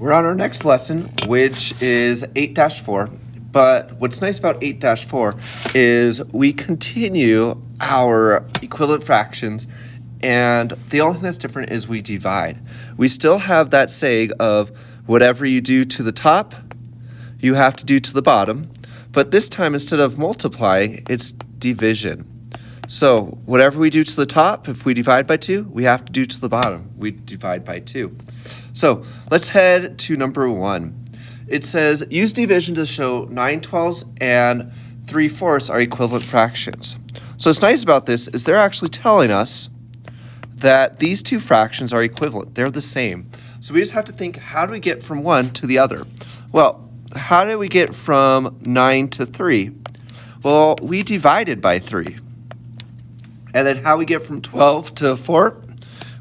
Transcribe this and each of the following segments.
We're on our next lesson, which is 8-4. But what's nice about 8-4 is we continue our equivalent fractions, and the only thing that's different is we divide. We still have that saying of whatever you do to the top, you have to do to the bottom. But this time, instead of multiplying, it's division. So whatever we do to the top, if we divide by 2, we have to do to the bottom. We divide by 2. So let's head to number 1. It says, use division to show 9/12 and 3/4 are equivalent fractions. So what's nice about this is they're actually telling us that these two fractions are equivalent. They're the same. So we just have to think, how do we get from one to the other? Well, how did we get from 9 to 3? Well, we divided by 3. And then how we get from 12 to 4?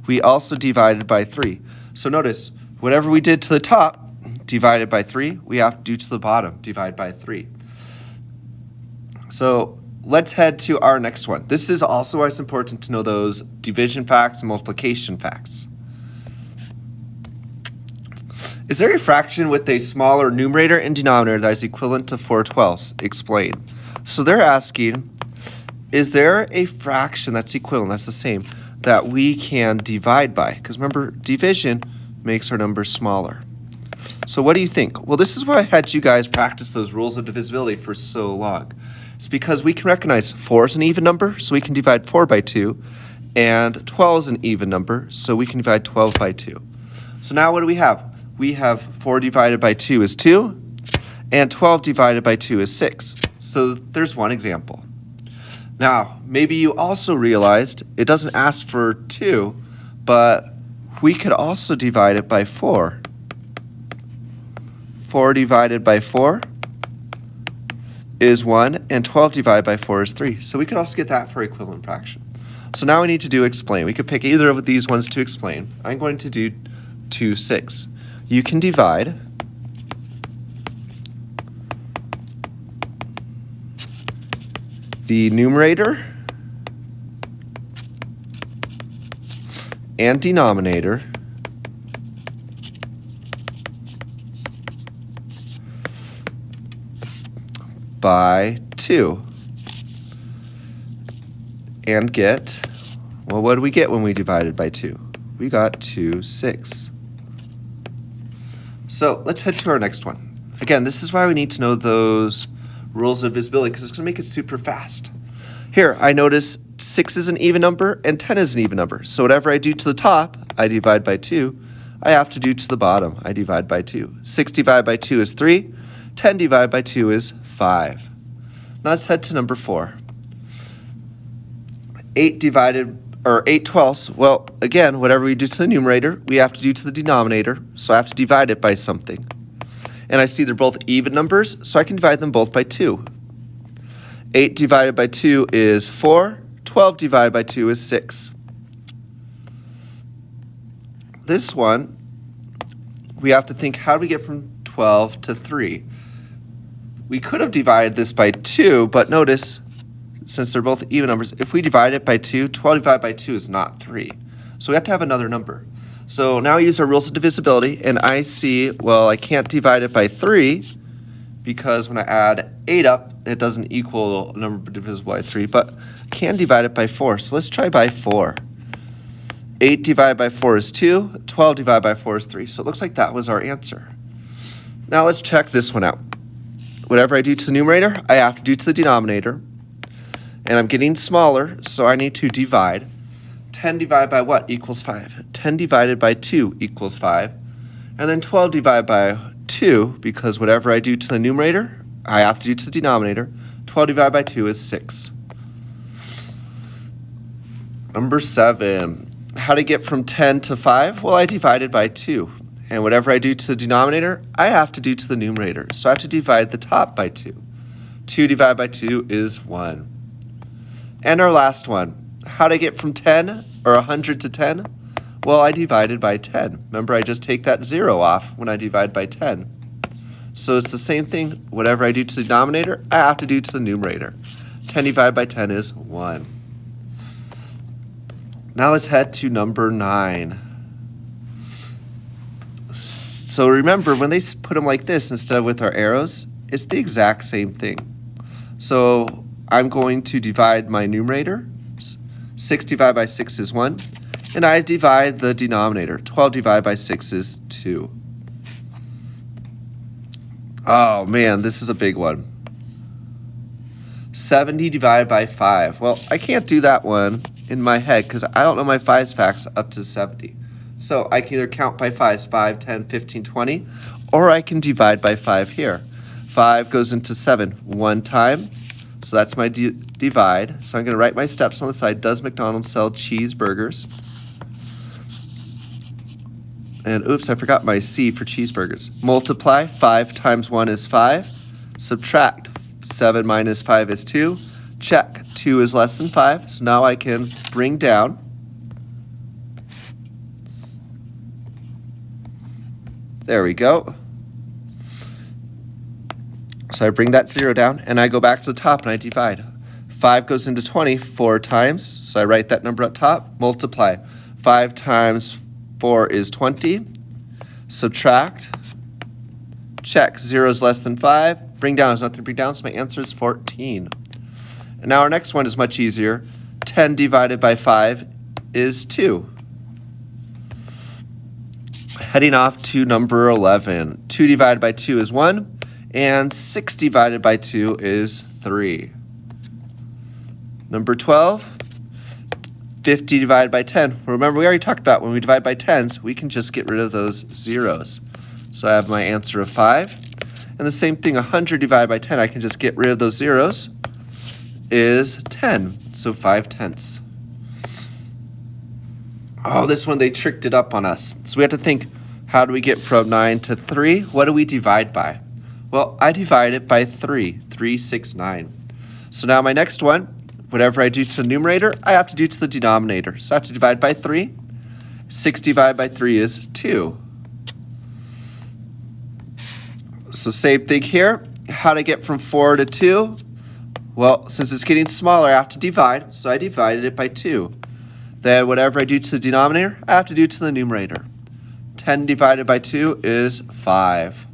We also divided by 3. So notice, whatever we did to the top, divided by 3, we have to do to the bottom, divide by 3. So let's head to our next one. This is also why it's important to know those division facts and multiplication facts. Is there a fraction with a smaller numerator and denominator that is equivalent to 4/12? Explain. So they're asking, is there a fraction that's equivalent, that's the same, that we can divide by? Because remember, division makes our numbers smaller. So what do you think? Well, this is why I had you guys practice those rules of divisibility for so long. It's because we can recognize 4 is an even number, so we can divide 4 by 2, and 12 is an even number, so we can divide 12 by 2. So now what do we have? We have 4 divided by 2 is 2, and 12 divided by 2 is 6. So there's one example. Now, maybe you also realized it doesn't ask for 2, but we could also divide it by 4. 4 divided by 4 is 1, and 12 divided by 4 is 3. So we could also get that for equivalent fraction. So now we need to do explain. We could pick either of these ones to explain. I'm going to do 2, 6. You can divide the numerator and denominator by 2 and get, well, what do we get when we divided by 2? We got 2, 6. So let's head to our next one. Again, this is why we need to know those rules of divisibility, because it's going to make it super fast. Here, I notice 6 is an even number and 10 is an even number. So whatever I do to the top, I divide by 2. I have to do to the bottom, I divide by 2. 6 divided by 2 is 3. 10 divided by 2 is 5. Now let's head to number 4. 8/12. Well, again, whatever we do to the numerator, we have to do to the denominator. So I have to divide it by something. And I see they're both even numbers, so I can divide them both by 2. 8 divided by 2 is 4. 12 divided by 2 is 6. This one, we have to think, how do we get from 12 to 3? We could have divided this by 2, but notice, since they're both even numbers, if we divide it by 2, 12 divided by 2 is not 3. So we have to have another number. So now we use our rules of divisibility, and I see, well, I can't divide it by 3 because when I add 8 up, it doesn't equal a number divisible by 3, but I can divide it by 4. So let's try by 4. 8 divided by 4 is 2. 12 divided by 4 is 3. So it looks like that was our answer. Now let's check this one out. Whatever I do to the numerator, I have to do to the denominator. And I'm getting smaller, so I need to divide. 10 divided by what equals 5? 10 divided by 2 equals 5. And then 12 divided by 2, because whatever I do to the numerator, I have to do to the denominator. 12 divided by 2 is 6. Number 7. How to get from 10 to 5? Well, I divided by 2. And whatever I do to the denominator, I have to do to the numerator. So I have to divide the top by 2. 2 divided by 2 is 1. And our last one, how to get from 10 or 100 to 10? Well, I divided by 10. Remember, I just take that 0 off when I divide by 10. So it's the same thing. Whatever I do to the denominator, I have to do to the numerator. 10 divided by 10 is 1. Now let's head to number 9. So remember, when they put them like this instead of with our arrows, it's the exact same thing. So I'm going to divide my numerator. 6 divided by 6 is 1. And I divide the denominator. 12 divided by 6 is 2. Oh man, this is a big one. 70 divided by 5. Well, I can't do that one in my head because I don't know my 5's facts up to 70. So I can either count by 5's 5, 10, 15, 20, or I can divide by 5 here. 5 goes into 7 one time, so that's my divide. So I'm going to write my steps on the side. Does McDonald's sell cheeseburgers? And oops, I forgot my C for cheeseburgers. Multiply, 5 times 1 is 5. Subtract, 7 minus 5 is 2. Check, 2 is less than 5. So now I can bring down. There we go. So I bring that 0 down, and I go back to the top and I divide. 5 goes into 20 4 times, so I write that number up top. Multiply, 5 times 4 is 20. Subtract. Check, 0 is less than 5. Bring down is nothing to bring down, so my answer is 14. And now our next one is much easier. 10 divided by 5 is 2. Heading off to number 11. 2 divided by 2 is 1, and 6 divided by 2 is 3. Number 12. 50 divided by 10. Remember, we already talked about when we divide by 10s, we can just get rid of those zeros. So I have my answer of 5. And the same thing, 100 divided by 10, I can just get rid of those zeros, is 10. So 5/10. Oh, this one, they tricked it up on us. So we have to think, how do we get from 9 to 3? What do we divide by? Well, I divide it by 3. 3, 6, 9. So now my next one, whatever I do to the numerator, I have to do to the denominator. So I have to divide by 3. 6 divided by 3 is 2. So same thing here. How to get from 4 to 2? Well, since it's getting smaller, I have to divide. So I divided it by 2. Then whatever I do to the denominator, I have to do to the numerator. 10 divided by 2 is 5.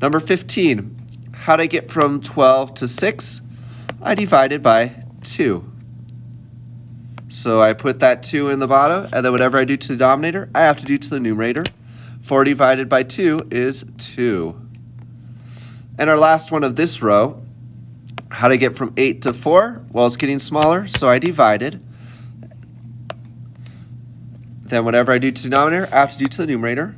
Number 15. How to get from 12 to 6? I divided by 2. So I put that 2 in the bottom, and then whatever I do to the denominator, I have to do to the numerator. 4 divided by 2 is 2. And our last one of this row, how to get from 8 to 4? Well, it's getting smaller, so I divided. Then whatever I do to the denominator, I have to do to the numerator.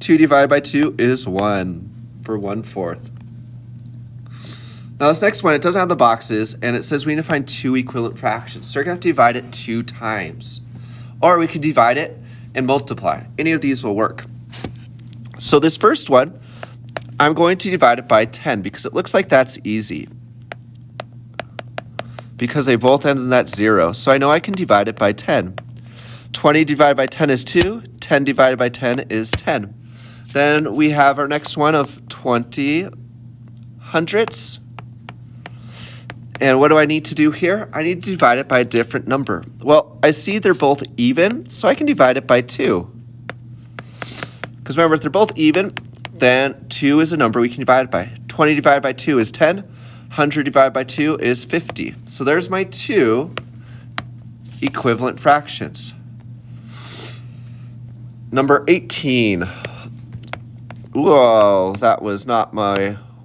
2 divided by 2 is 1 for 1/4. Now this next one, it doesn't have the boxes, and it says we need to find 2 equivalent fractions. So we're going to have to divide it 2 times. Or we could divide it and multiply. Any of these will work. So this first one, I'm going to divide it by 10 because it looks like that's easy. Because they both end in that 0. So I know I can divide it by 10. 20 divided by 10 is 2. 10 divided by 10 is 10. Then we have our next one of 20 hundredths. And what do I need to do here? I need to divide it by a different number. Well, I see they're both even, so I can divide it by 2. Because remember, if they're both even, then 2 is a number we can divide it by. 20 divided by 2 is 10. 100 divided by 2 is 50. So there's my 2 equivalent fractions. Number 18. Whoa, that was not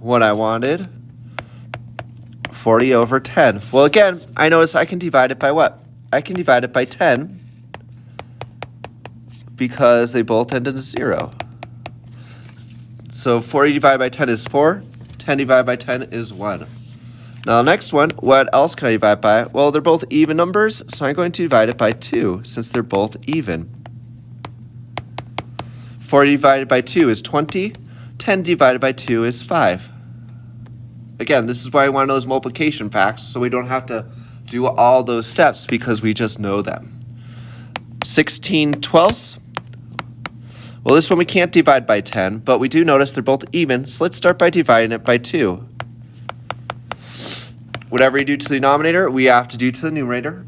what I wanted. 40 over 10. Well, again, I notice I can divide it by what? I can divide it by 10 because they both end in a 0. So 40 divided by 10 is 4. 10 divided by 10 is 1. Now the next one, what else can I divide by? Well, they're both even numbers, so I'm going to divide it by 2 since they're both even. 40 divided by 2 is 20. 10 divided by 2 is 5. Again, this is why I want those multiplication facts, so we don't have to do all those steps because we just know them. 16 twelfths. Well, this one we can't divide by 10, but we do notice they're both even, so let's start by dividing it by 2. Whatever you do to the denominator, we have to do to the numerator.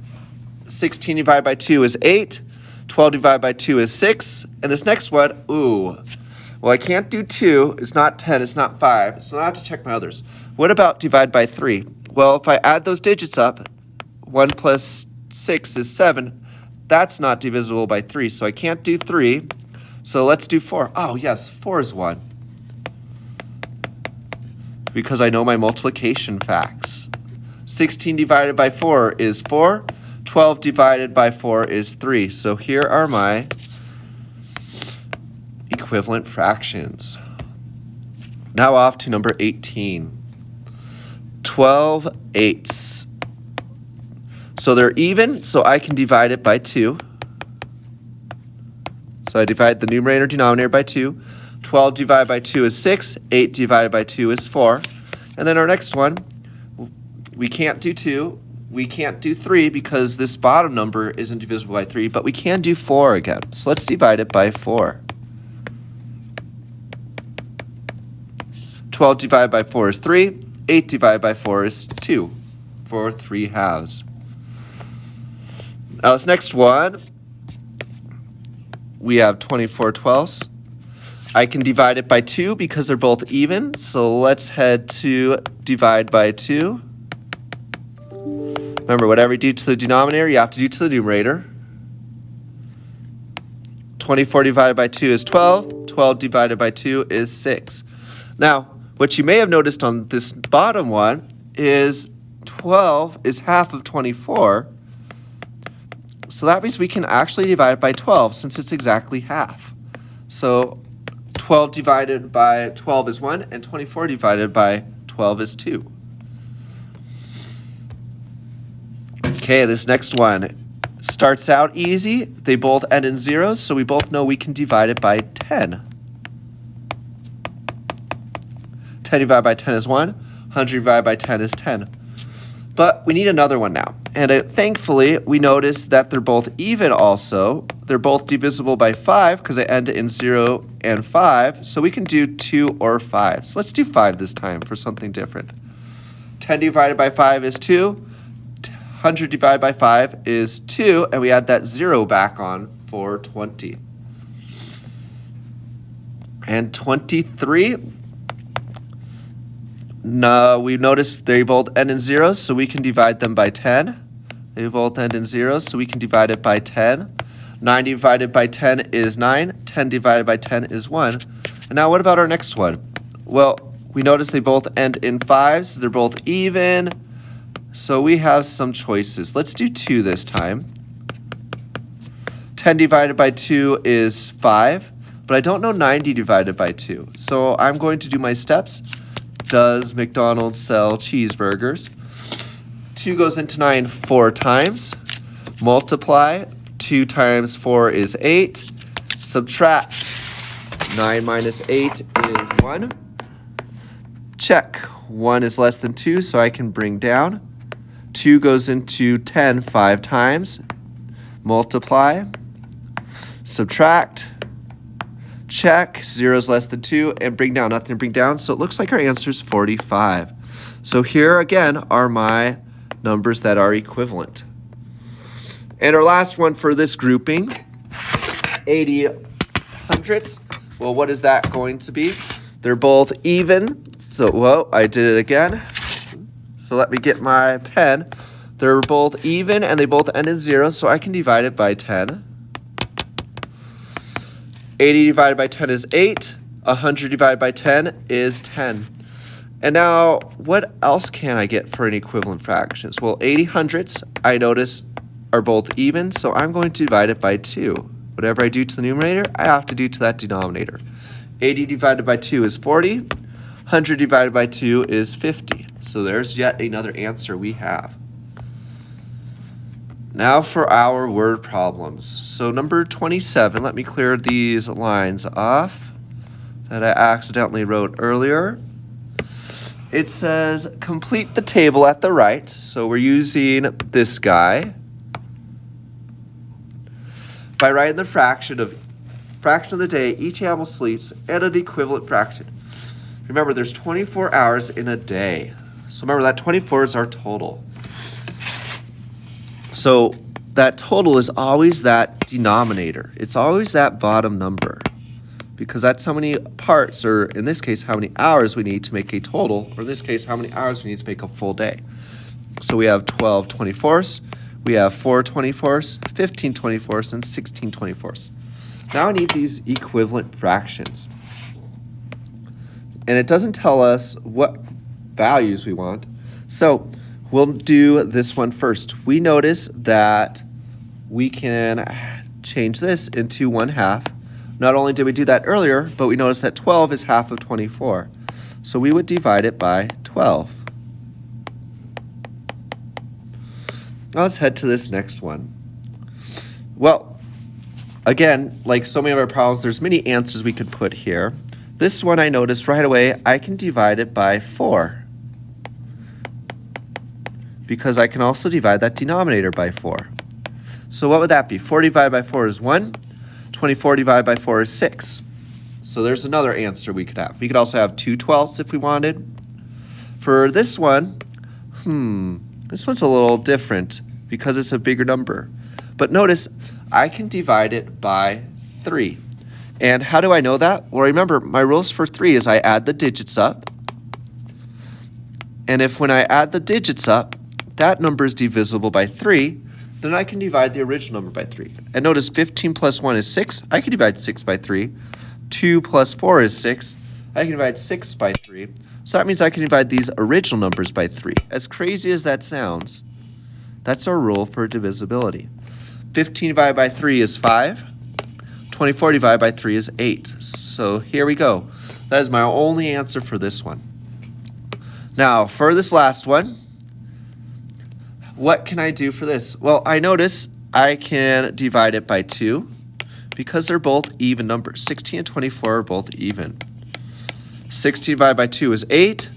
16 divided by 2 is 8. 12 divided by 2 is 6. And And this next one, ooh, well, I can't do 2. It's not 10. It's not 5. So now I have to check my others. What about divide by 3? Well, if I add those digits up, 1 plus 6 is 7. That's not divisible by 3, so I can't do 3. So let's do 4. Oh, yes, 4 is 1. Because I know my multiplication facts. 16 divided by 4 is 4. 12 divided by 4 is 3. So here are my equivalent fractions. Now off to number 18. 12/8. So they're even, so I can divide it by 2. So I divide the numerator denominator by 2. 12 divided by 2 is 6. 8 divided by 2 is 4. And then our next one, we can't do 2. We can't do 3 because this bottom number isn't divisible by 3, but we can do 4 again. So let's divide it by 4. 12 divided by 4 is 3. 8 divided by 4 is 2 for 3/2. Now this next one, we have 24/12. I can divide it by 2 because they're both even. So let's head to divide by 2. Remember, whatever you do to the denominator, you have to do to the numerator. 24 divided by 2 is 12. 12 divided by 2 is 6. Now, what you may have noticed on this bottom one is 12 is half of 24. So that means we can actually divide it by 12 since it's exactly half. So 12 divided by 12 is 1, and 24 divided by 12 is 2. Okay, this next one starts out easy. They both end in zeros, so we both know we can divide it by 10. 10 divided by 10 is 1. 100 divided by 10 is 10. But we need another one now. And thankfully, we notice that they're both even also. They're both divisible by 5 because they end in 0 and 5. So we can do 2 or 5. So let's do 5 this time for something different. 10 divided by 5 is 2. 100 divided by 5 is 2. And we add that 0 back on for 20. And 23. No, we notice they both end in zeros, so we can divide them by 10. They both end in zeros, so we can divide it by 10. 9 divided by 10 is 9. 10 divided by 10 is 1. And now what about our next one? Well, we notice they both end in 5s. They're both even. So we have some choices. Let's do 2 this time. 10 divided by 2 is 5. But I don't know 90 divided by 2. So I'm going to do my steps. Does McDonald's sell cheeseburgers? 2 goes into 9 4 times. Multiply. 2 times 4 is 8. Subtract. 9 minus 8 is 1. Check. 1 is less than 2, so I can bring down. 2 goes into 10 5 times. Multiply. Subtract. Check, 0 is less than 2, and bring down, nothing to bring down, so it looks like our answer is 45. So here again are my numbers that are equivalent. And our last one for this grouping, 80 hundredths. Well, what is that going to be? They're both even, so, whoa, I did it again. So let me get my pen. They're both even, and they both end in 0, so I can divide it by 10. 80 divided by 10 is 8. 100 divided by 10 is 10. And now, what else can I get for an equivalent fractions? Well, 80 hundredths, I notice, are both even, so I'm going to divide it by 2. Whatever I do to the numerator, I have to do to that denominator. 80 divided by 2 is 40. 100 divided by 2 is 50. So there's yet another answer we have. Now for our word problems. So number 27, let me clear these lines off that I accidentally wrote earlier. It says complete the table at the right. So we're using this guy. By writing the fraction of the day each animal sleeps and an equivalent fraction. Remember, there's 24 hours in a day. So remember that 24 is our total. So that total is always that denominator. It's always that bottom number, because that's how many parts, or in this case, how many hours we need to make a total, or in this case, how many hours we need to make a full day. So we have 12 24ths, we have 4 24ths, 15 24ths, and 16 24ths. Now I need these equivalent fractions. And it doesn't tell us what values we want. So we'll do this one first. We notice that we can change this into 1/2. Not only did we do that earlier, but we noticed that 12 is half of 24. So we would divide it by 12. Now let's head to this next one. Well, again, like so many of our problems, there's many answers we could put here. This one I noticed right away, I can divide it by 4. Because I can also divide that denominator by 4. So what would that be? 4 divided by 4 is 1. 24 divided by 4 is 6. So there's another answer we could have. We could also have 2 12ths if we wanted. For this one, this one's a little different because it's a bigger number. But notice, I can divide it by 3. And how do I know that? Well, remember, my rules for 3 is I add the digits up. And if when I add the digits up, that number is divisible by 3, then I can divide the original number by 3. And notice 15 plus 1 is 6. I can divide 6 by 3. 2 plus 4 is 6. I can divide 6 by 3. So that means I can divide these original numbers by 3. As crazy as that sounds, that's our rule for divisibility. 15 divided by 3 is 5. 24 divided by 3 is 8. So here we go. That is my only answer for this one. Now, for this last one, what can I do for this? Well, I notice I can divide it by 2 because they're both even numbers. 16 and 24 are both even. 16 divided by 2 is 8.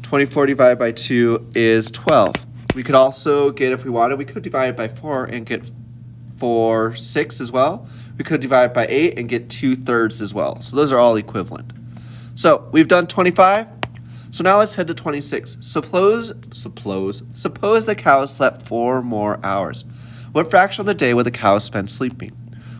24 divided by 2 is 12. We could also get, if we wanted, we could divide it by 4 and get 4 6 as well. We could divide it by 8 and get 2/3 as well. So those are all equivalent. So we've done 25. So now let's head to 26. Suppose the cow slept 4 more hours. What fraction of the day would the cow spend sleeping?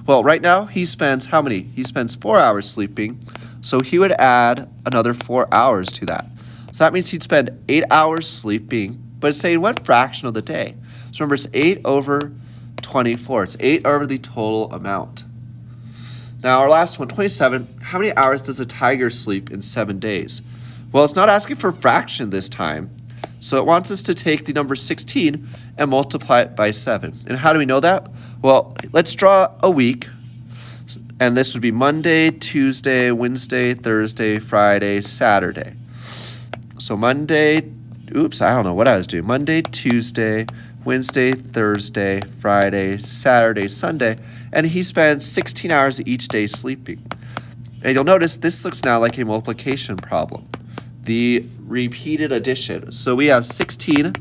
Well, right now he spends how many? He spends 4 hours sleeping. So he would add another 4 hours to that. So that means he'd spend 8 hours sleeping, but it's saying what fraction of the day? So remember, it's 8 over 24. It's 8 over the total amount. Now our last one, 27. How many hours does a tiger sleep in 7 days? Well, it's not asking for a fraction this time. So it wants us to take the number 16 and multiply it by 7. And how do we know that? Well, let's draw a week. And this would be Monday, Tuesday, Wednesday, Thursday, Friday, Saturday. So Monday, I don't know what I was doing. Monday, Tuesday, Wednesday, Thursday, Friday, Saturday, Sunday. And he spends 16 hours each day sleeping. And you'll notice this looks now like a multiplication problem. The repeated addition. So we have 16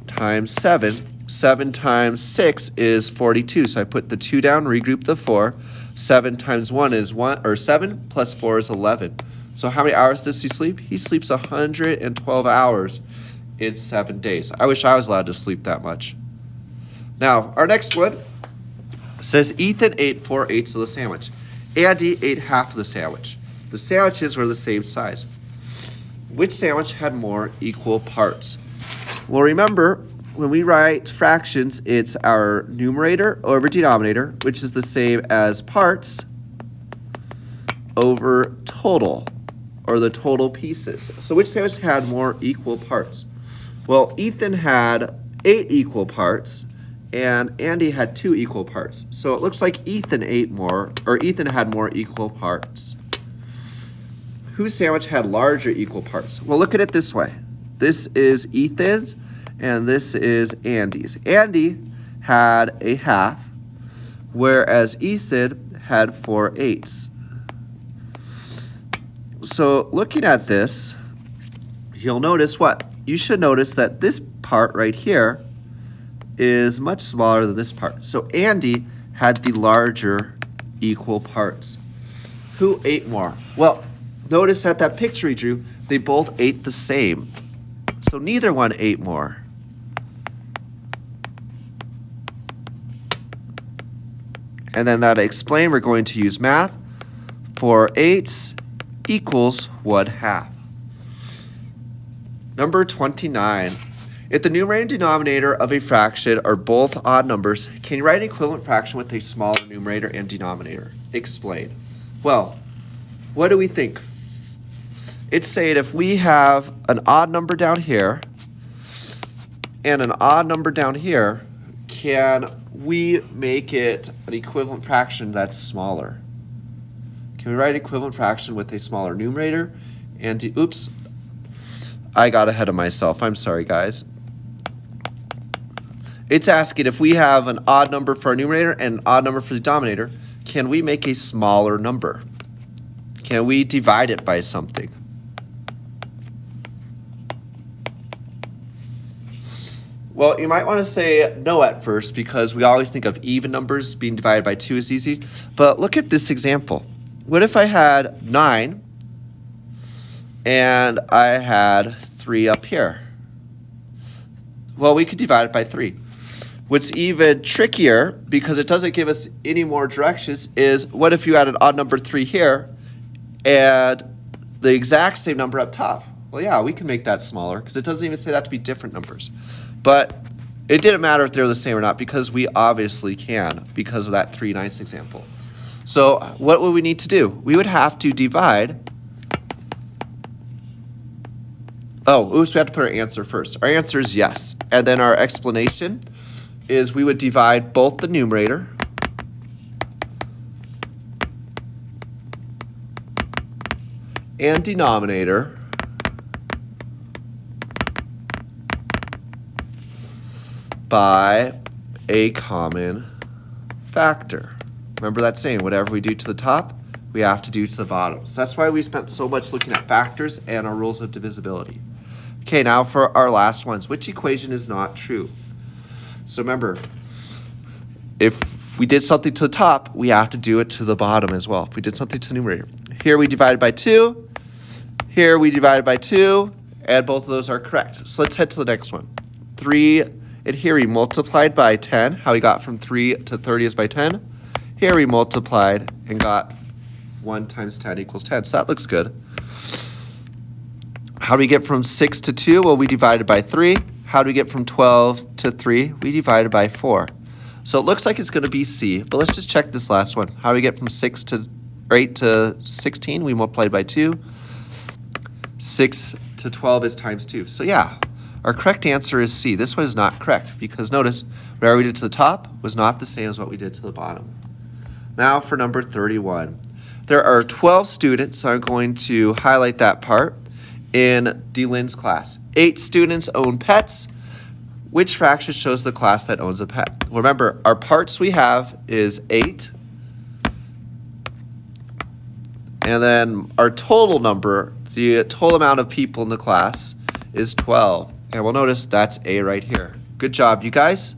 times 7. 7 times 6 is 42. So I put the 2 down, regroup the 4. 7 times 1 is 1, or 7 plus 4 is 11. So how many hours does he sleep? He sleeps 112 hours in 7 days. I wish I was allowed to sleep that much. Now, our next one says Ethan ate 4/8 of the sandwich. Andy ate half of the sandwich. The sandwiches were the same size. Which sandwich had more equal parts? Well, remember, when we write fractions, it's our numerator over denominator, which is the same as parts over total, or the total pieces. So which sandwich had more equal parts? Well, Ethan had 8 equal parts, and Andy had 2 equal parts. So it looks like Ethan ate more, or Ethan had more equal parts. Whose sandwich had larger equal parts? Well, look at it this way. This is Ethan's, and this is Andy's. Andy had a half, whereas Ethan had 4/8. So looking at this, you'll notice what? You should notice that this part right here is much smaller than this part. So Andy had the larger equal parts. Who ate more? Well, notice that picture he drew, they both ate the same. So neither one ate more. And then that explain, we're going to use math. 4/8 equals 1/2. Number 29. If the numerator and denominator of a fraction are both odd numbers, can you write an equivalent fraction with a smaller numerator and denominator? Explain. Well, what do we think? It's saying if we have an odd number down here and an odd number down here, can we make it an equivalent fraction that's smaller? Can we write an equivalent fraction with a smaller numerator and oops, I got ahead of myself. I'm sorry, guys. It's asking if we have an odd number for our numerator and an odd number for the denominator, can we make a smaller number? Can we divide it by something? Well, you might want to say no at first because we always think of even numbers being divided by 2 is easy. But look at this example. What if I had 9 and I had 3 up here? Well, we could divide it by 3. What's even trickier, because it doesn't give us any more directions, is what if you had an odd number 3 here and the exact same number up top? Well, yeah, we can make that smaller because it doesn't even say that to be different numbers. But it didn't matter if they're the same or not because we obviously can because of that 3/9 example. So what would we need to do? We would have to divide. Oh, oops, we have to put our answer first. Our answer is yes. And then our explanation is we would divide both the numerator and denominator by a common factor. Remember that saying, whatever we do to the top, we have to do to the bottom. So that's why we spent so much looking at factors and our rules of divisibility. Okay, now for our last ones. Which equation is not true? So remember, if we did something to the top, we have to do it to the bottom as well. If we did something to the numerator. Here we divided by 2. Here we divided by 2. And both of those are correct. So let's head to the next one. 3, and here we multiplied by 10. How we got from 3 to 30 is by 10. Here we multiplied and got 1 times 10 equals 10. So that looks good. How do we get from 6 to 2? Well, we divided by 3. How do we get from 12 to 3? We divided by 4. So it looks like it's going to be C, but let's just check this last one. How do we get from 8 to 16? We multiplied by 2. 6 to 12 is times 2. So yeah, our correct answer is C. This one is not correct because notice, whatever we did to the top was not the same as what we did to the bottom. Now for number 31. There are 12 students, so I'm going to highlight that part. In D-Lynn's class, 8 students own pets. Which fraction shows the class that owns a pet? Remember, our parts we have is 8. And then our total number, the total amount of people in the class is 12. And we'll notice that's A right here. Good job, you guys.